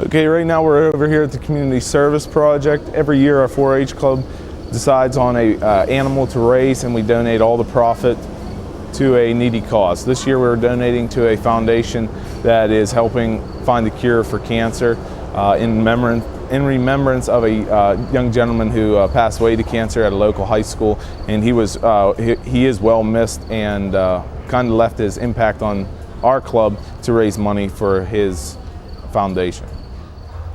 Okay, right now we're over here at the Community Service Project. Every year our 4-H club decides on a animal to raise, and we donate all the profit to a needy cause. This year we're donating to a foundation that is helping find the cure for cancer in remembrance of a young gentleman who passed away to cancer at a local high school, and he is well missed, and kind of left his impact on our club to raise money for his foundation.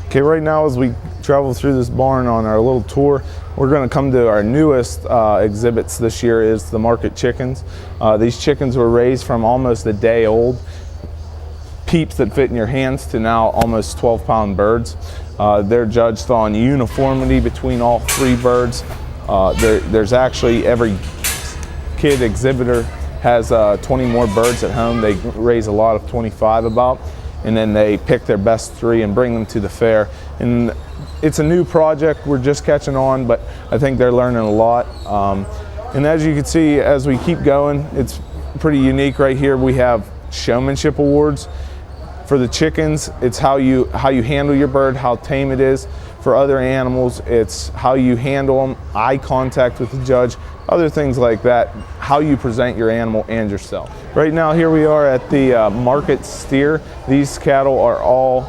Okay, right now as we travel through this barn on our little tour, we're going to come to our newest exhibits this year is the market chickens. These chickens were raised from almost a day old peeps that fit in your hands to now almost 12-pound birds. They're judged on uniformity between all three birds. There's actually every kid exhibitor has 20 more birds at home. They raise a lot of 25 about, and then they pick their best 3 and bring them to the fair. And it's a new project, we're just catching on, but I think they're learning a lot. And as you can see, as we keep going, it's pretty unique right here. We have showmanship awards. For the chickens, it's how you handle your bird, how tame it is. For other animals, it's how you handle them, eye contact with the judge, other things like that, how you present your animal and yourself. Right now, here we are at the market steer. These cattle are all,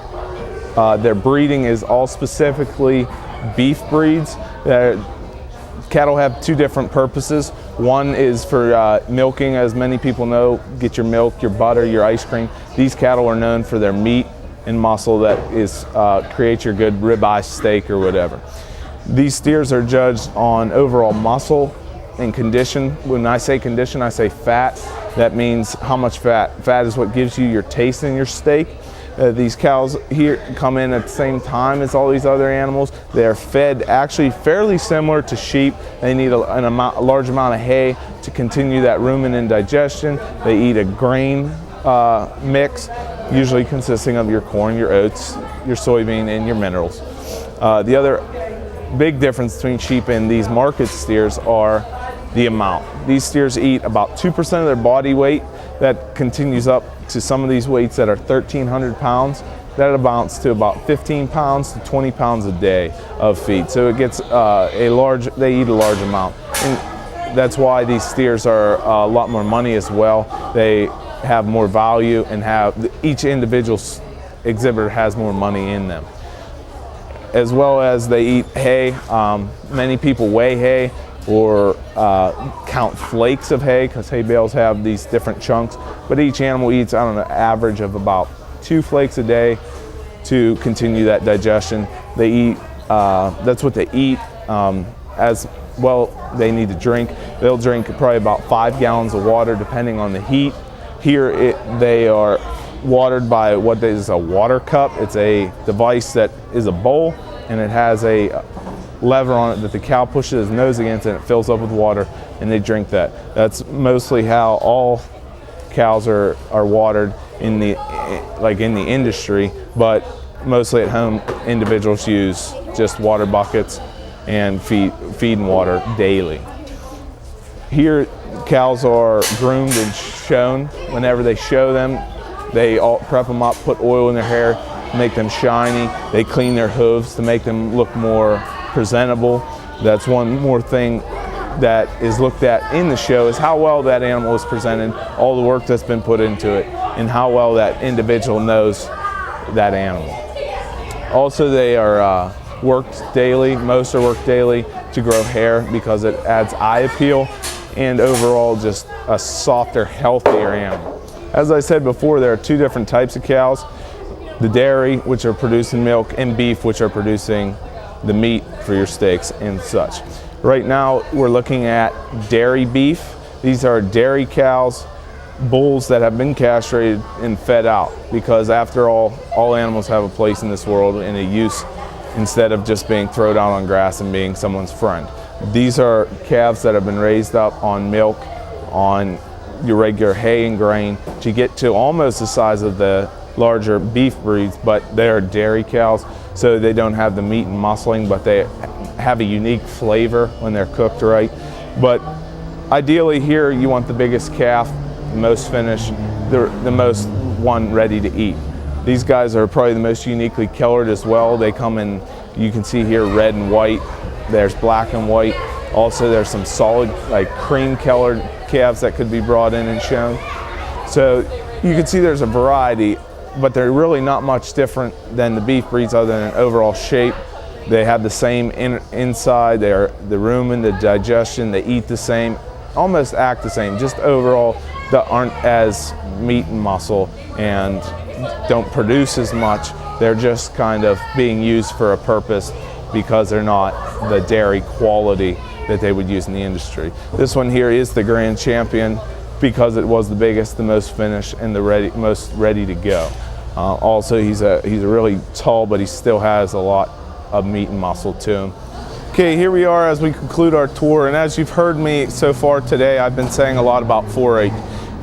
their breeding is all specifically beef breeds. Cattle have 2 different purposes. One is for milking, as many people know, get your milk, your butter, your ice cream. These cattle are known for their meat and muscle that is creates your good ribeye steak or whatever. These steers are judged on overall muscle and condition. When I say condition, I say fat. That means how much fat. Fat is what gives you your taste in your steak. These cows here come in at the same time as all these other animals. They are fed actually fairly similar to sheep. They need a large amount of hay to continue that ruminant digestion. They eat a grain mix, usually consisting of your corn, your oats, your soybean, and your minerals. The other big difference between sheep and these market steers are the amount. These steers eat about 2% of their body weight. That continues up to some of these weights that are 1,300 pounds. That amounts to about 15 pounds to 20 pounds a day of feed. So it gets they eat a large amount. And that's why these steers are a lot more money as well. They have more value and each individual exhibitor has more money in them. As well as they eat hay. Many people weigh hay or count flakes of hay, because hay bales have these different chunks, but each animal eats, I don't know, average of about 2 flakes a day to continue that digestion. They eat, that's what they eat. As well, they need to drink. They'll drink probably about 5 gallons of water depending on the heat. Here they are watered by what is a water cup. It's a device that is a bowl, and it has a lever on it that the cow pushes his nose against, and it fills up with water, and they drink that. That's mostly how all cows are watered in the industry, but mostly at home individuals use just water buckets and feed and water daily. Here cows are groomed and shown. Whenever they show them, they all prep them up, put oil in their hair, make them shiny. They clean their hooves to make them look more presentable. That's one more thing that is looked at in the show, is how well that animal is presented, all the work that's been put into it, and how well that individual knows that animal. Also, they are worked daily. Most are worked daily to grow hair because it adds eye appeal and overall just a softer, healthier animal. As I said before, there are 2 different types of cows: the dairy, which are producing milk, and beef, which are producing the meat for your steaks and such. Right now we're looking at dairy beef. These are dairy cows, bulls that have been castrated and fed out, because after all animals have a place in this world and a use, instead of just being thrown out on grass and being someone's friend. These are calves that have been raised up on milk, on your regular hay and grain, to get to almost the size of the larger beef breeds, but they're dairy cows, so they don't have the meat and muscling, but they have a unique flavor when they're cooked right. But ideally here you want the biggest calf, the most finished, the most one ready to eat. These guys are probably the most uniquely colored as well. They come in, you can see here, red and white. There's black and white. Also, there's some solid, like cream colored calves that could be brought in and shown. So you can see there's a variety, but they're really not much different than the beef breeds other than overall shape. They have the same inside, they're the rumen, the digestion, they eat the same, almost act the same, just overall that aren't as meat and muscle and don't produce as much. They're just kind of being used for a purpose because they're not the dairy quality that they would use in the industry. This one here is the grand champion because it was the biggest, the most finished, and the most ready to go. Also, he's a really tall, but he still has a lot of meat and muscle to him. Okay, here we are as we conclude our tour, and as you've heard me so far today, I've been saying a lot about 4-H.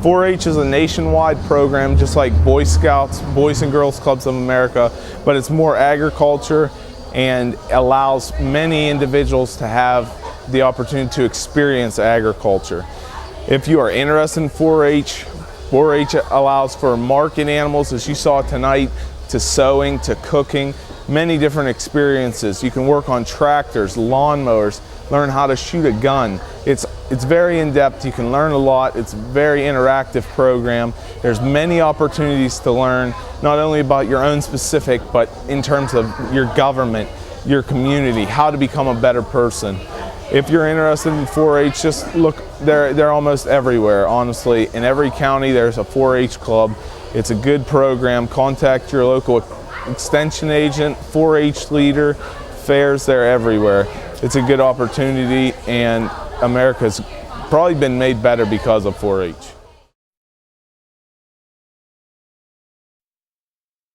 4-H is a nationwide program, just like Boy Scouts, Boys and Girls Clubs of America, but it's more agriculture and allows many individuals to have the opportunity to experience agriculture. If you are interested in 4-H, 4-H allows for market animals, as you saw tonight, to sewing, to cooking, many different experiences. You can work on tractors, lawnmowers, learn how to shoot a gun. It's very in-depth. You can learn a lot. It's a very interactive program. There's many opportunities to learn, not only about your own specific, but in terms of your government, your community, how to become a better person. If you're interested in 4-H, just look, they're almost everywhere, honestly. In every county, there's a 4-H club. It's a good program. Contact your local extension agent, 4-H leader, fairs, they're everywhere. It's a good opportunity, and America's probably been made better because of 4-H.